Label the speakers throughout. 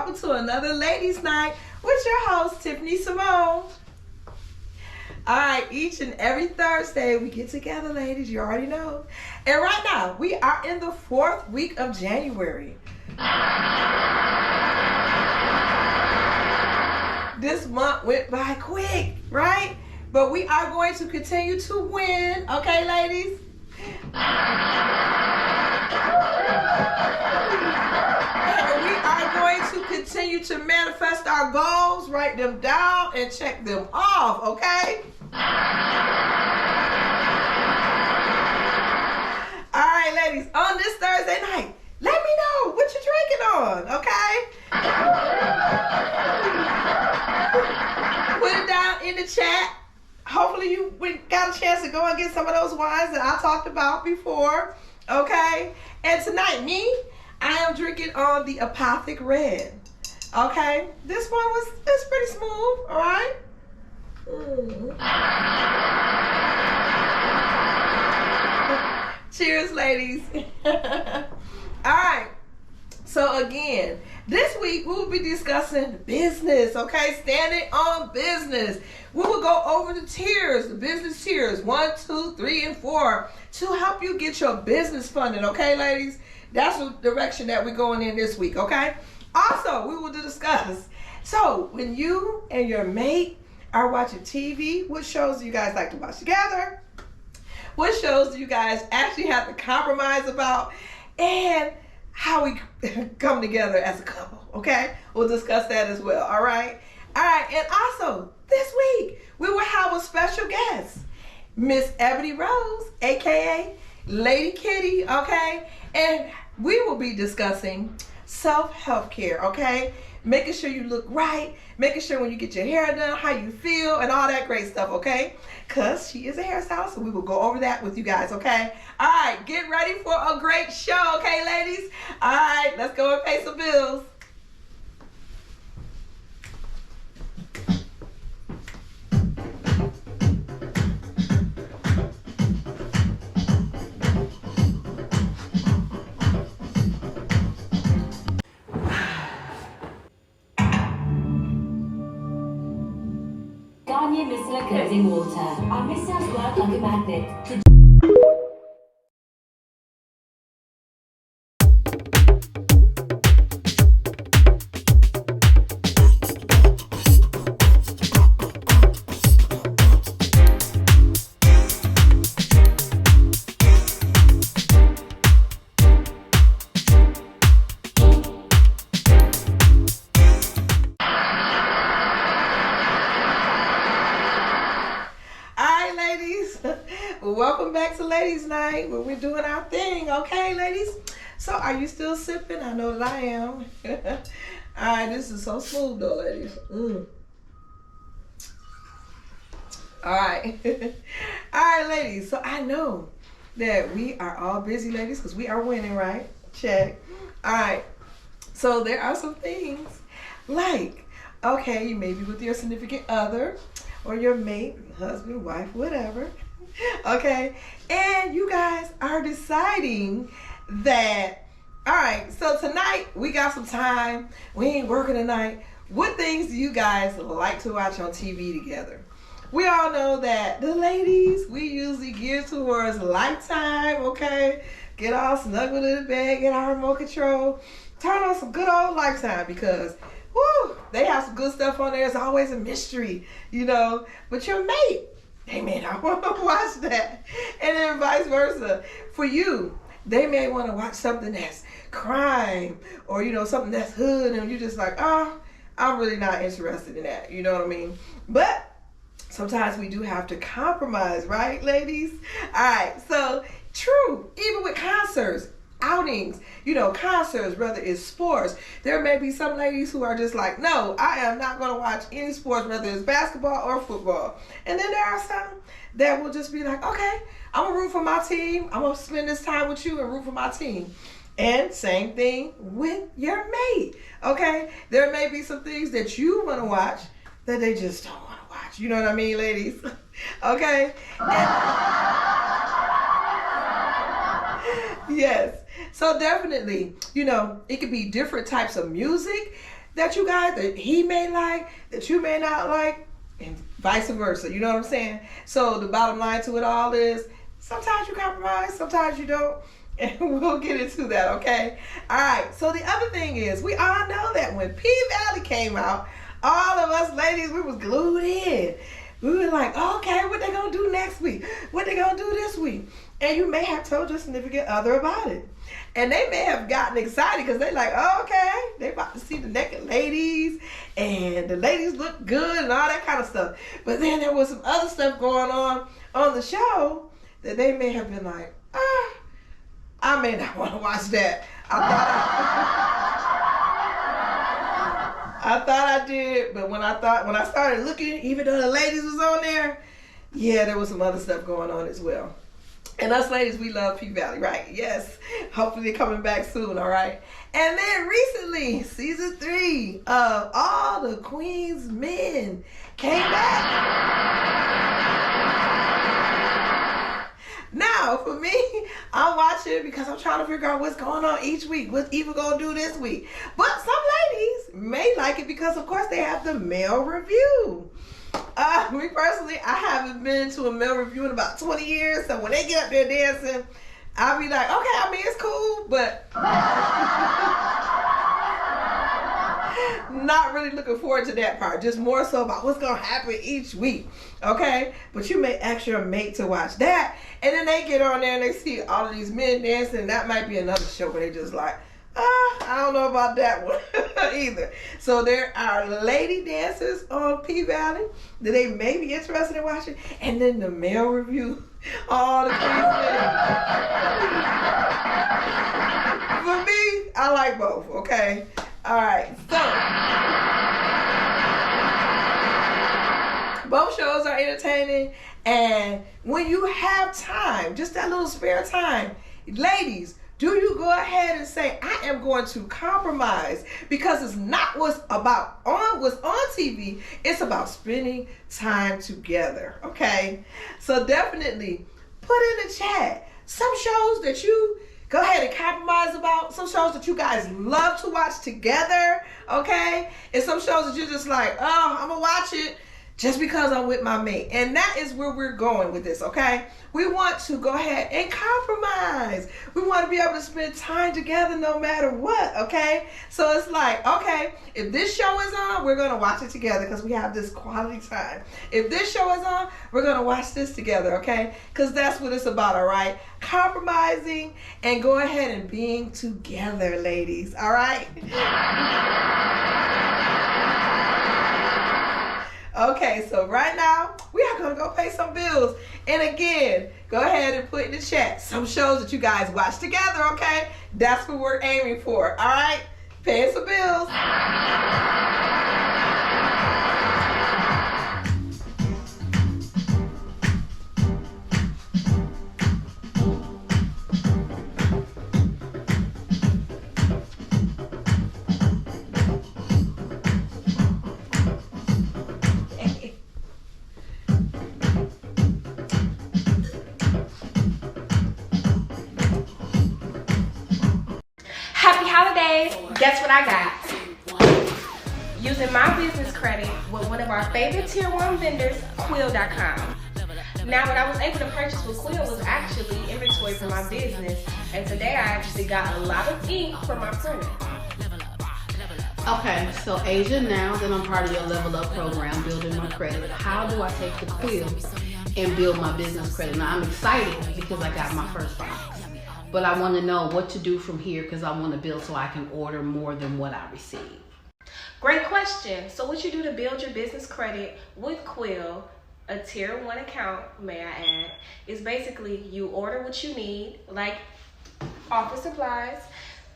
Speaker 1: welcome to another Ladies Night with your host, Tiffany Simone. Alright, each and every Thursday we get together, ladies, you already know. And right now, we are in the 4th week of January. This month went by quick, right? But we are going to continue to win, okay, ladies? And we are going to continue to manifest our goals, write them down, and check them off, okay? All right, ladies, on this Thursday night, let me know what you're drinking on, okay? Put it down in the chat. Hopefully you got a chance to go and get some of those wines that I talked about before, okay? And tonight, I am drinking on the Apothic Red, okay? This one it's pretty smooth, all right? Cheers, ladies. All right. So again, this week we will be discussing business, okay? Standing on business. We will go over the tiers, the business tiers, 1, 2, 3, and 4, to help you get your business funded, okay, ladies? That's the direction that we're going in this week, okay? Also, we will discuss, so when you and your mate are watching TV, what shows do you guys like to watch together? What shows do you guys actually have to compromise about? And how we come together as a couple, okay? We'll discuss that as well, all right? All right, and also, this week, we will have a special guest, Miss Ebony Rose, A.K.A. Lady Kitty, okay? And we will be discussing self-help care, okay? Making sure you look right, making sure when you get your hair done, how you feel, and all that great stuff, okay? Because she is a hairstylist, so we will go over that with you guys, okay? All right, get ready for a great show, okay, ladies? All right, let's go and pay some bills.
Speaker 2: Garnier Micellar Cleansing Water. Our micelles work like a magnet.
Speaker 1: Welcome back to Ladies Night, where we're doing our thing, okay, ladies? So, are you still sipping? I know that I am. All right, this is so smooth, though, ladies. All right. All right, ladies. So, I know that we are all busy, ladies, because we are winning, right? Check. All right. So, there are some things like, okay, you may be with your significant other or your mate, husband, wife, whatever. Okay, and you guys are deciding that, all right, so tonight we got some time, we ain't working tonight. What things do you guys like to watch on TV together? We all know that the ladies, we usually gear towards Lifetime, okay? Get all snuggled in the bed, get our remote control, turn on some good old Lifetime because, whoo, they have some good stuff on there. It's always a mystery, you know, but your mate, they may not want to watch that. And then vice versa. For you, they may want to watch something that's crime or, you know, something that's hood and you're just like, oh, I'm really not interested in that. You know what I mean? But sometimes we do have to compromise, right, ladies? All right. So, true. Even with concerts, outings, you know, concerts, whether it's sports, there may be some ladies who are just like, no, I am not going to watch any sports, whether it's basketball or football. And then there are some that will just be like, okay, I'm going to root for my team. I'm going to spend this time with you and root for my team. And same thing with your mate, okay? There may be some things that you want to watch that they just don't want to watch. You know what I mean, ladies? Okay? Yes. So definitely, you know, it could be different types of music that you guys, that he may like, that you may not like, and vice versa. You know what I'm saying? So the bottom line to it all is, sometimes you compromise, sometimes you don't. And we'll get into that, okay? All right, so the other thing is, we all know that when P-Valley came out, all of us ladies, we was glued in. We were like, okay, what they gonna do next week? What they gonna do this week? And you may have told your significant other about it. And they may have gotten excited because they like, oh, okay, they about to see the naked ladies and the ladies look good and all that kind of stuff. But then there was some other stuff going on the show that they may have been like, I may not want to watch that. I thought I did, but when I started looking, even though the ladies was on there, yeah, there was some other stuff going on as well. And us ladies, we love P-Valley, right? Yes. Hopefully they're coming back soon, all right? And then recently, season 3 of All the Queen's Men came back. Now, for me, I'm watching because I'm trying to figure out what's going on each week. What's Eva going to do this week? But some ladies may like it because, of course, they have the male review. Me personally, I haven't been to a male review in about 20 years. So when they get up there dancing, I'll be like, okay, I mean, it's cool, but not really looking forward to that part. Just more so about what's going to happen each week, okay? But you may ask your mate to watch that, and then they get on there and they see all of these men dancing. That might be another show where they just like, I don't know about that one either. So there are lady dancers on P-Valley that they may be interested in watching, and then the male review, all the Queen's Men. For me, I like both, okay? All right, so both shows are entertaining, and when you have time, just that little spare time, ladies, do you go ahead and say, I am going to compromise, because it's not what's on TV, it's about spending time together, okay? So definitely put in the chat some shows that you go ahead and compromise about, some shows that you guys love to watch together, okay? And some shows that you're just like, oh, I'm gonna watch it just because I'm with my mate. And that is where we're going with this, okay? We want to go ahead and compromise. We want to be able to spend time together no matter what, okay? So it's like, okay, if this show is on, we're going to watch it together because we have this quality time. If this show is on, we're going to watch this together, okay? Because that's what it's about, all right? Compromising and go ahead and being together, ladies, all right? Okay, so right now, we are going to go pay some bills. And again, go ahead and put in the chat some shows that you guys watch together, okay? That's what we're aiming for, all right? Paying some bills.
Speaker 3: Guess what I got? Using my business credit with one of our favorite tier 1 vendors, Quill.com. Now, what I was able to purchase with Quill was actually inventory for my business, and today I actually got a lot of ink for my printer.
Speaker 4: Okay, so Asia, now that I'm part of your Level Up program, building my credit, how do I take the Quill and build my business credit? Now, I'm excited because I got my first box. But I want to know what to do from here because I want to build so I can order more than what I receive.
Speaker 3: Great question. So what you do to build your business credit with Quill, a tier 1 account, may I add, is basically you order what you need, like office supplies.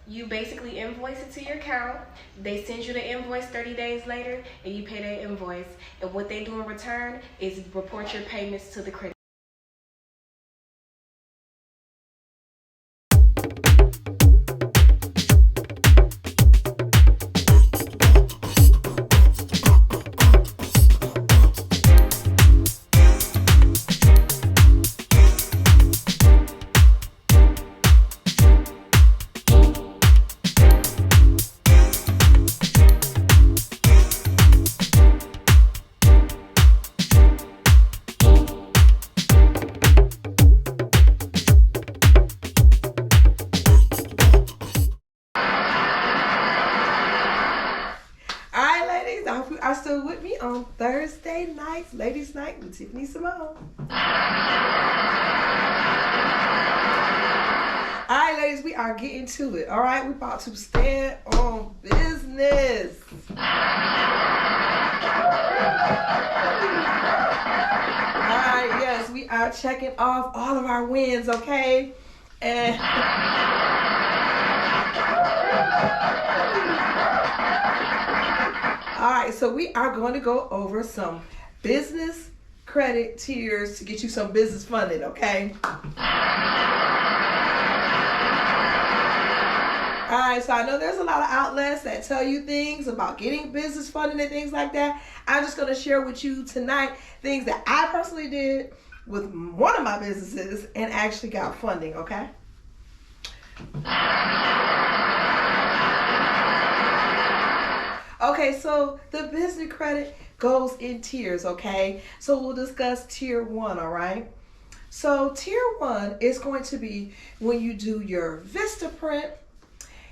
Speaker 3: You basically invoice it to your account. They send you the invoice 30 days later, and you pay that invoice. And what they do in return is report your payments to the credit.
Speaker 1: tuned with me on Thursday nights, Ladies Night with Tiffany Simone. All right, ladies, we are getting to it. All right, we're about to stand on business. All right, yes, we are checking off all of our wins, okay? And all right, so we are going to go over some business credit tiers to get you some business funding, okay? All right, so I know there's a lot of outlets that tell you things about getting business funding and things like that. I'm just going to share with you tonight things that I personally did with one of my businesses and actually got funding, okay? Okay, so the business credit goes in tiers, okay? So we'll discuss tier 1, all right? So tier 1 is going to be when you do your Vistaprint,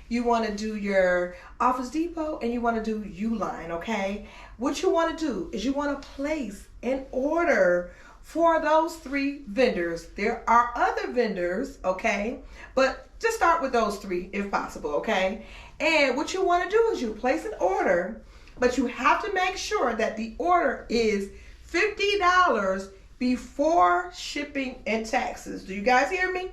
Speaker 1: you want to do your Office Depot, and you want to do Uline, okay? What you want to do is you want to place an order for those 3 vendors. There are other vendors, okay? But just start with those 3 if possible, okay? And what you want to do is you place an order, but you have to make sure that the order is $50 before shipping and taxes. Do you guys hear me?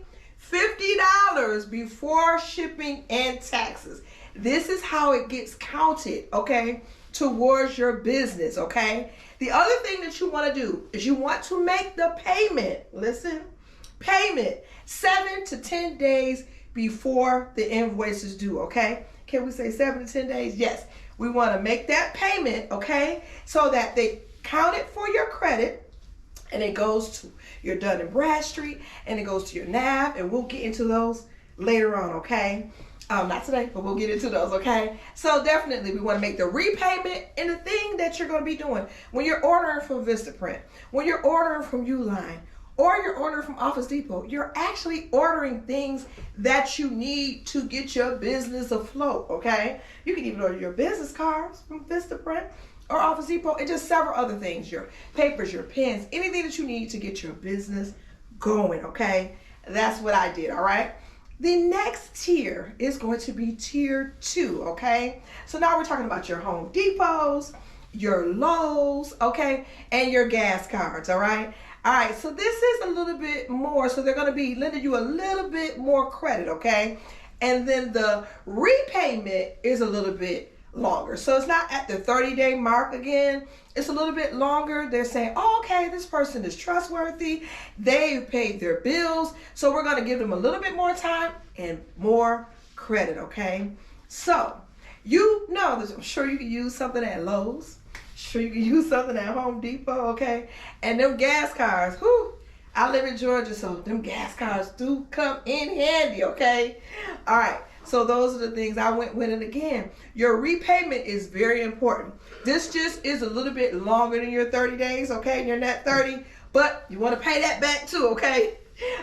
Speaker 1: $50 before shipping and taxes. This is how it gets counted, okay, towards your business, okay? The other thing that you want to do is you want to make the payment, listen, payment 7 to 10 days before the invoice is due, okay? Can we say 7 to 10 days? Yes. We want to make that payment, okay, so that they count it for your credit, and it goes to your Dun & Bradstreet, and it goes to your NAV, and we'll get into those later on, okay? Not today, but we'll get into those, okay? So definitely we want to make the repayment, and the thing that you're going to be doing when you're ordering from Vistaprint, when you're ordering from Uline, or you're ordering from Office Depot, you're actually ordering things that you need to get your business afloat, okay? You can even order your business cards from Vistaprint or Office Depot, and just several other things, your papers, your pens, anything that you need to get your business going, okay? That's what I did, all right? The next tier is going to be tier 2, okay? So now we're talking about your Home Depots, your Lowe's, okay, and your gas cards, all right? All right, so this is a little bit more, so they're going to be lending you a little bit more credit, okay? And then the repayment is a little bit longer. So it's not at the 30-day mark again. It's a little bit longer. They're saying, oh, okay, this person is trustworthy. They've paid their bills. So we're going to give them a little bit more time and more credit, okay? So you know this. I'm sure you can use something at Lowe's. Sure you can use something at Home Depot, okay? And them gas cards, whew, I live in Georgia, so them gas cards do come in handy, okay? All right, so those are the things I went with. And again, your repayment is very important. This just is a little bit longer than your 30 days, okay? You're not 30, but you want to pay that back too, okay?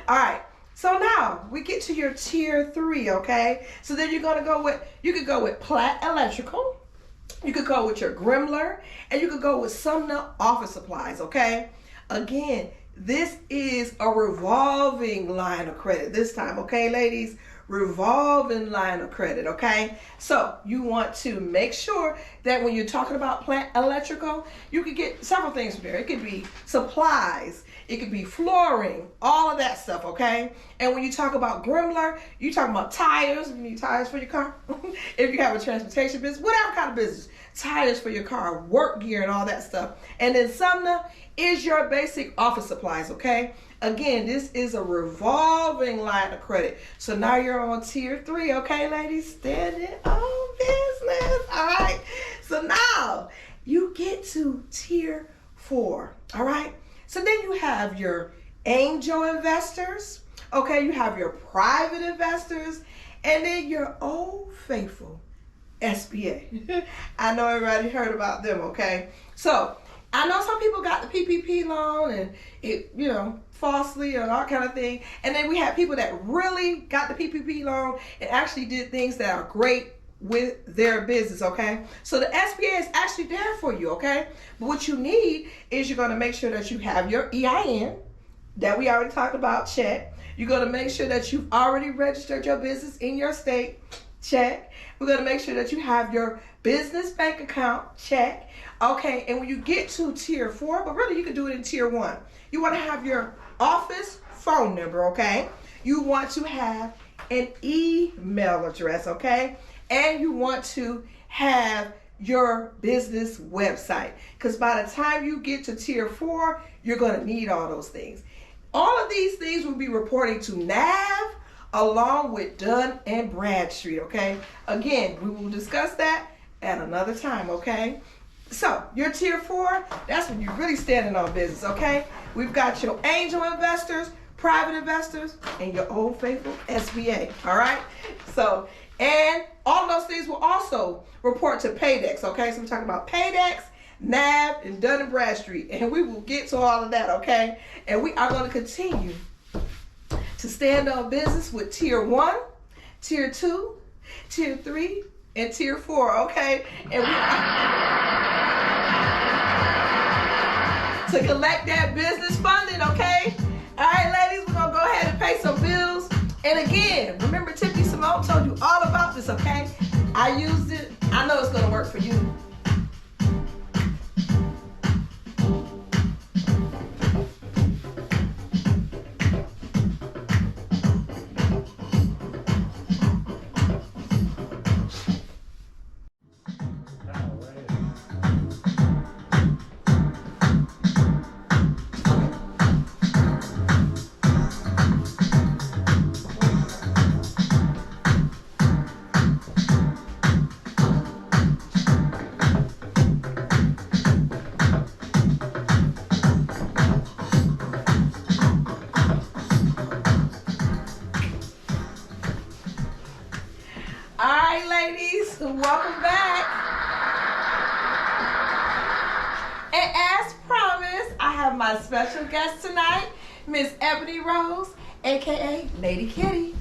Speaker 1: All right, so now we get to your tier 3, okay? So then you're going to go with, you could go with Platt Electrical. You could go with your Gremler, and you could go with Sumner Office Supplies, okay? Again, this is a revolving line of credit this time, okay, ladies? Revolving line of credit, okay? So you want to make sure that when you're talking about Plant Electrical, you could get several things from there. It could be supplies, it could be flooring, all of that stuff, okay? And when you talk about Gremler, you talking about tires. You need tires for your car. If you have a transportation business, whatever kind of business, tires for your car, work gear, and all that stuff. And then Sumner is your basic office supplies, okay? Again, this is a revolving line of credit. So now you're on tier 3, okay, ladies? Standing on business, all right? So now you get to tier 4, all right? So then you have your angel investors, okay? You have your private investors, and then your old faithful SBA. I know everybody heard about them, okay? So I know some people got the PPP loan and it, you know, falsely or all kind of thing. And then we have people that really got the PPP loan and actually did things that are great with their business, okay? So the SBA is actually there for you, okay? But what you need is you're going to make sure that you have your EIN that we already talked about, check. You're going to make sure that you've already registered your business in your state, check. We're going to make sure that you have your business bank account, check. Okay, and when you get to tier 4, but really you can do it in tier 1. You want to have your office phone number, okay? You want to have an email address, okay? And you want to have your business website, because by the time you get to tier 4, you're going to need all those things. All of these things will be reporting to NAV along with Dun and Bradstreet, okay? Again, we will discuss that at another time, okay? So, your tier 4, that's when you're really standing on business, okay? We've got your angel investors, private investors, and your old faithful SBA, all right? So, and all of those things will also report to Paydex, okay? So we're talking about Paydex, NAV, and Dun & Bradstreet, and we will get to all of that, okay? And we are going to continue to stand on business with tier 1, tier 2, tier 3, and tier 4, okay? And we to collect that business funding, okay? All right, ladies, we're going to go ahead and pay some bills. And again, remember Tiffany Simone told you all about this, okay? I used it. I know it's going to work for you. Welcome back. And as promised, I have my special guest tonight, Miss Ebony Rose, A.K.A. Lady Kitty.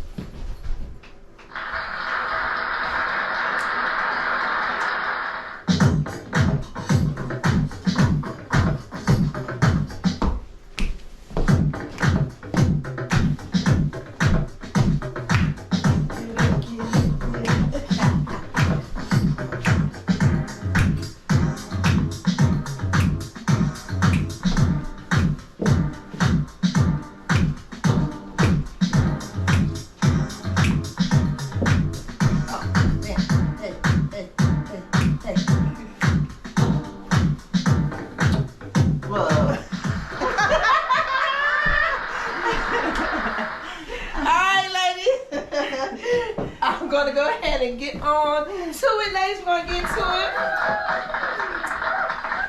Speaker 1: And get on to it, ladies. We're going to get to it.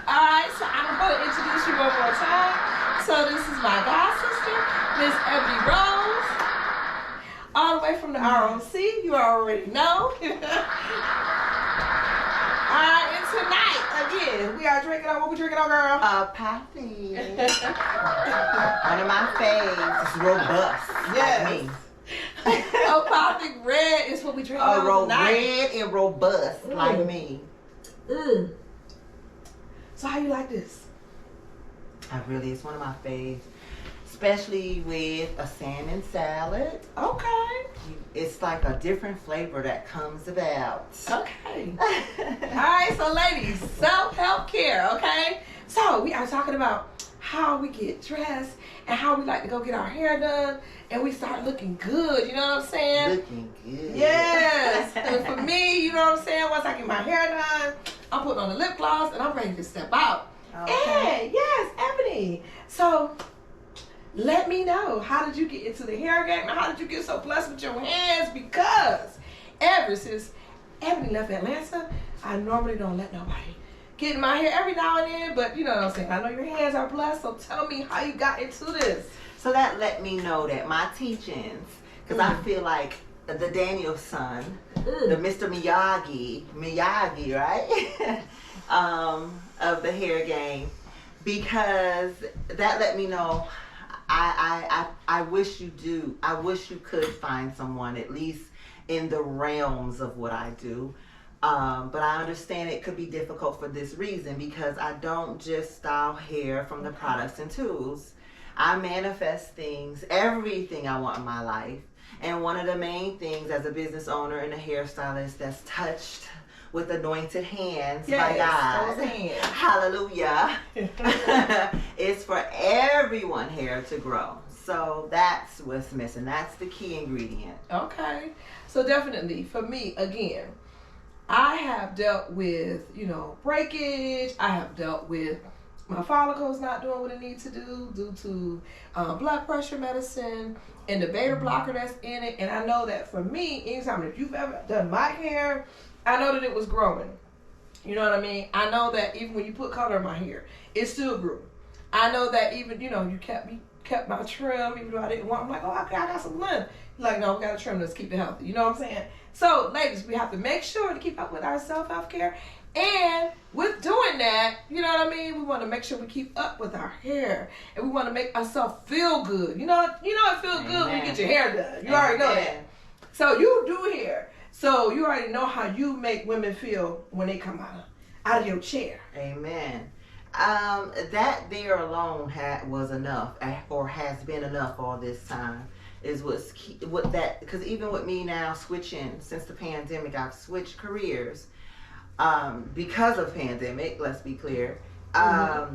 Speaker 1: Alright, so I'm going to introduce you one more time. So this is my god sister, Miss Ebony Rose. All the way from the ROC, you already know. Alright, and tonight, again, we are drinking on, what we drinking on, girl?
Speaker 5: Apothic. One of my faves. It's robust.
Speaker 1: Yes.
Speaker 5: Like me.
Speaker 1: Apothic Red is what we drink on tonight.
Speaker 5: Red and robust, like me.
Speaker 1: So how you like this?
Speaker 5: It's one of my faves. Especially with a salmon salad.
Speaker 1: Okay.
Speaker 5: It's like a different flavor that comes about.
Speaker 1: Okay. Alright, so ladies, self-help care, okay? So we are talking about how we get dressed and how we like to go get our hair done and we start looking good, you know what I'm saying?
Speaker 5: Looking good.
Speaker 1: Yes. And for me, you know what I'm saying? Once I get my hair done, I'm putting on the lip gloss and I'm ready to step out.
Speaker 5: Okay.
Speaker 1: And yes, Ebony. So let me know, how did you get into the hair game and how did you get so blessed with your hands? Because ever since Ebony left Atlanta, I normally don't let nobody get in my hair every now and then, but you know what I'm saying, I know your hands are blessed, so tell me how you got into this.
Speaker 5: So that let me know that my teachings, because I feel like the Daniel son, the Mr. Miyagi, right? Of the hair game, because that let me know I wish you could find someone at least in the realms of what I do. But I understand it could be difficult for this reason because I don't just style hair from the products and tools. I manifest things, everything I want in my life. And one of the main things as a business owner and a hairstylist that's touched with anointed hands by God,
Speaker 1: those hands.
Speaker 5: hallelujah, is for everyone hair to grow. So that's what's missing. That's the key ingredient.
Speaker 1: Okay. So definitely, for me, again, I have dealt with, breakage. I have dealt with my follicles not doing what it needs to do due to blood pressure medicine and the beta blocker that's in it. And I know that for me, anytime if you've ever done my hair, I know that it was growing. You know what I mean? I know that even when you put color in my hair, it still grew. I know that even, you kept my trim, even though I didn't want. I'm like, I got some length. You're like, no, we got to trim. Let's keep it healthy. You know what I'm saying? So, ladies, we have to make sure to keep up with our self-health care. And with doing that, you know what I mean? We want to make sure we keep up with our hair. And we want to make ourselves feel good. You know it feels good when you get your hair done. You already know that. So, you do hair. So, you already know how you make women feel when they come out of your chair.
Speaker 5: Amen. That there alone was enough, or has been enough all this time. Is because even with me now switching since the pandemic, I've switched careers because of pandemic. Let's be clear. I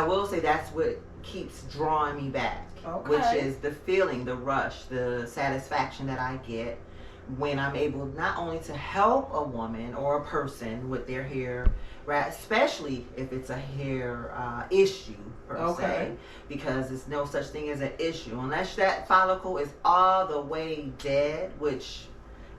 Speaker 5: will say that's what keeps drawing me back, which is the feeling, the rush, the satisfaction that I get when I'm able not only to help a woman or a person with their hair, right, especially if it's a hair issue per se, because there's no such thing as an issue unless that follicle is all the way dead, which,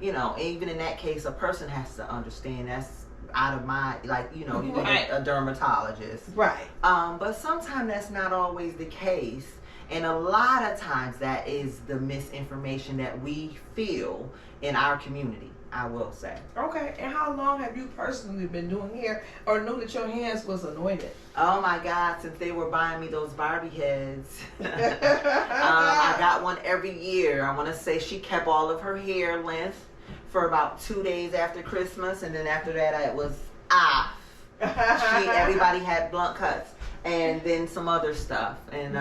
Speaker 5: even in that case, a person has to understand that's out of my, you need a dermatologist.
Speaker 1: Right.
Speaker 5: But sometimes that's not always the case. And a lot of times that is the misinformation that we feel in our community, I will say.
Speaker 1: Okay, and how long have you personally been doing hair or knew that your hands was anointed?
Speaker 5: Oh my God, since they were buying me those Barbie heads. I got one every year. I want to say she kept all of her hair length for about 2 days after Christmas, and then after that it was off. Everybody had blunt cuts and then some other stuff. And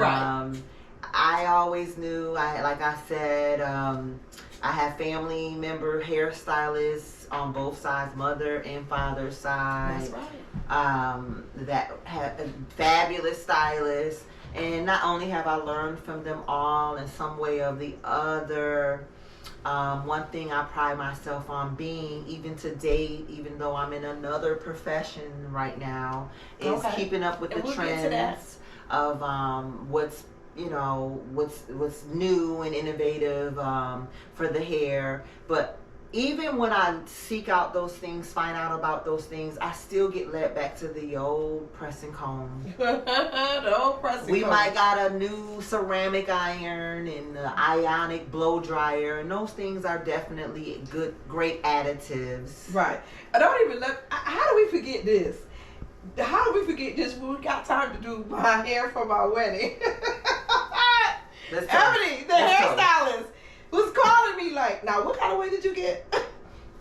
Speaker 5: I always knew, like I said, I have family member hairstylists on both sides, mother and father's side.
Speaker 1: That's right.
Speaker 5: That have fabulous stylists. And not only have I learned from them all in some way or the other, one thing I pride myself on being, even to date, even though I'm in another profession right now, is keeping up with the trends of what's new and innovative for the hair. But even when I seek out those things, find out about those things, I still get led back to the old press and comb.
Speaker 1: The old press and comb.
Speaker 5: We might got a new ceramic iron and the ionic blow dryer, and those things are definitely great additives.
Speaker 1: Right. I don't even how do we forget this? How do we forget this when we got time to do my hair for my wedding? Ebony, the hairstylist, was calling me like, now what kind of wig did you get?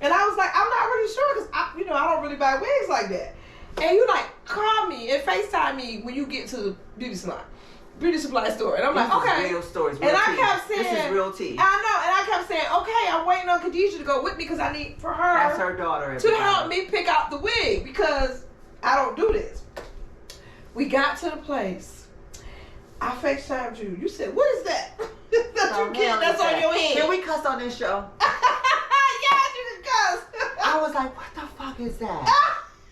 Speaker 1: And I was like, I'm not really sure because I don't really buy wigs like that. And you call me and FaceTime me when you get to the beauty supply store. And I'm like, okay.
Speaker 5: Real stories.
Speaker 1: And I kept saying,
Speaker 5: this is real tea.
Speaker 1: I know. And I kept saying, okay, I'm waiting on Khadijah to go with me because I need for her.
Speaker 5: That's her daughter.
Speaker 1: To help me pick out the wig because I don't do this. We got to the place. I FaceTimed you. You said, what is that? That's on your head.
Speaker 5: Can we cuss on this show?
Speaker 1: Yes, you can cuss.
Speaker 5: I was like, what the fuck is that?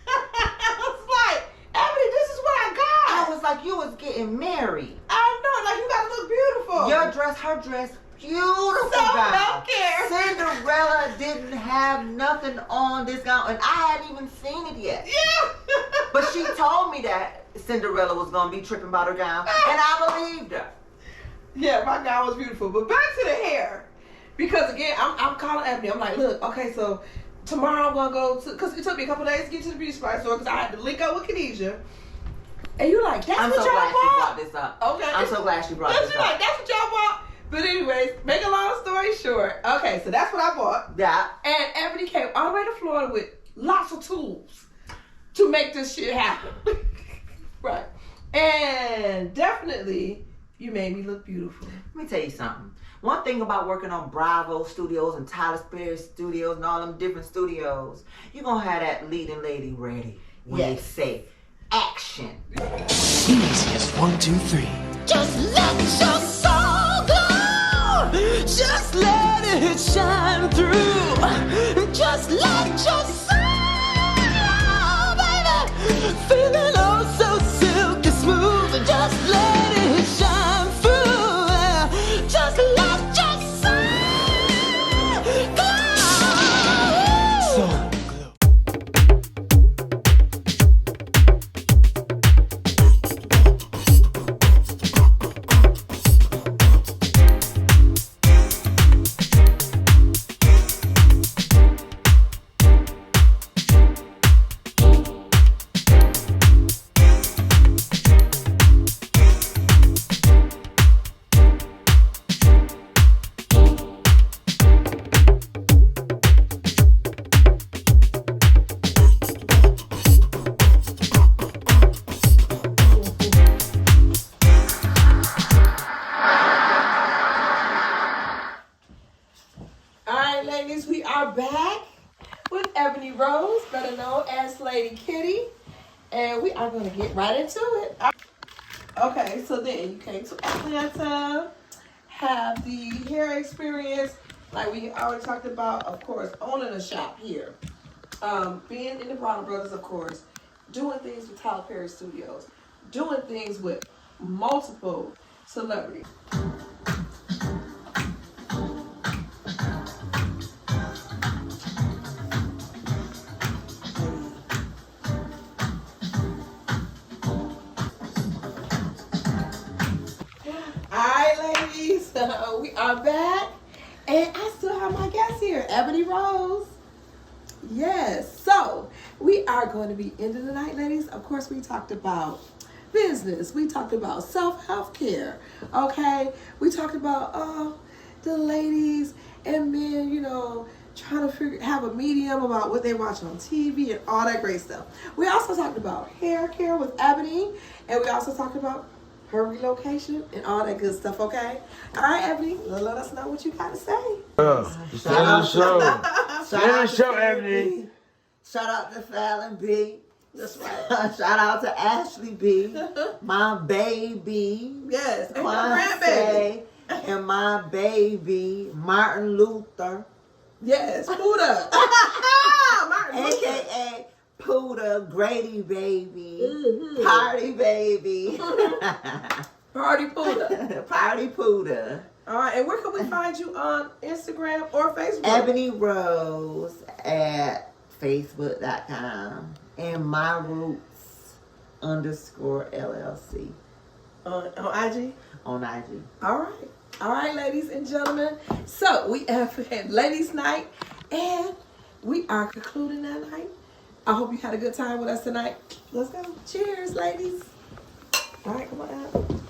Speaker 1: I was like, Ebony, this is what I got.
Speaker 5: I was like, you was getting married.
Speaker 1: I know, you gotta look beautiful.
Speaker 5: Your dress, her dress, beautiful gown.
Speaker 1: Don't care.
Speaker 5: Cinderella didn't have nothing on this gown, and I hadn't even seen it yet.
Speaker 1: Yeah.
Speaker 5: But she told me that Cinderella was gonna be tripping about her gown, and I believed her.
Speaker 1: Yeah, my gown was beautiful. But back to the hair, because again, I'm calling Ebony. I'm like, look, okay, so tomorrow I'm gonna go to, because it took me a couple days to get to the beauty supply store because I had to link up with Khadijah. And you like, that's what y'all bought?
Speaker 5: I'm so glad she brought this up. Okay. I'm so glad she brought this up.
Speaker 1: Like, that's what y'all bought? But anyways, make a long story short. Okay, so that's what I bought.
Speaker 5: Yeah.
Speaker 1: And Ebony came all the way to Florida with lots of tools to make this shit happen. Right. And definitely, you made me look beautiful.
Speaker 5: Let me tell you something. One thing about working on Bravo Studios and Tyler Perry Studios and all them different studios, you're going to have that leading lady ready when they say action.
Speaker 6: Easy as 1, 2, 3.
Speaker 7: Just let your soul glow. Just let it shine through. Just let your soul glow, baby. Feeling oh so silky smooth. Just let it shine through. Just let your soul glow.
Speaker 6: So
Speaker 1: Alright, ladies, we are back with Ebony Rose, better known as Lady Kitty. And we are going to get right into it. Okay, so then you came to Atlanta, have the hair experience, like we already talked about, of course, owning a shop here. Being in the Bronner Brothers, of course, doing things with Tyler Perry Studios, doing things with multiple celebrities. We are back, and I still have my guest here, Ebony Rose. Yes, so we are going to be ending the night, ladies. Of course, we talked about business. We talked about self-health care, okay? We talked about the ladies and men, you know, trying to have a medium about what they watch on TV and all that great stuff. We also talked about hair care with Ebony, and we also talked about her relocation and all that good stuff, okay? All right, Ebony, let us know what you got to say.
Speaker 6: Stay on the show. Stay on the show, Ebony.
Speaker 5: Shout out to Fallon B.
Speaker 1: That's right.
Speaker 5: Shout out to Ashley B. My baby.
Speaker 1: Yes, and your
Speaker 5: Quincy,
Speaker 1: grandbaby.
Speaker 5: and my baby, Martin Luther.
Speaker 1: Yes, Buddha. Martin Luther.
Speaker 5: A.K.A. Puda, Grady baby, Party baby.
Speaker 1: Party Buddha.
Speaker 5: Party Puda.
Speaker 1: All right, and where can we find you on Instagram or Facebook?
Speaker 5: Ebony Rose at Facebook.com and My Roots _LLC.
Speaker 1: On IG?
Speaker 5: On IG.
Speaker 1: All right. All right, ladies and gentlemen. So we have had ladies' night, and we are concluding that night. I hope you had a good time with us tonight. Let's go. Cheers, ladies. All right, come on out.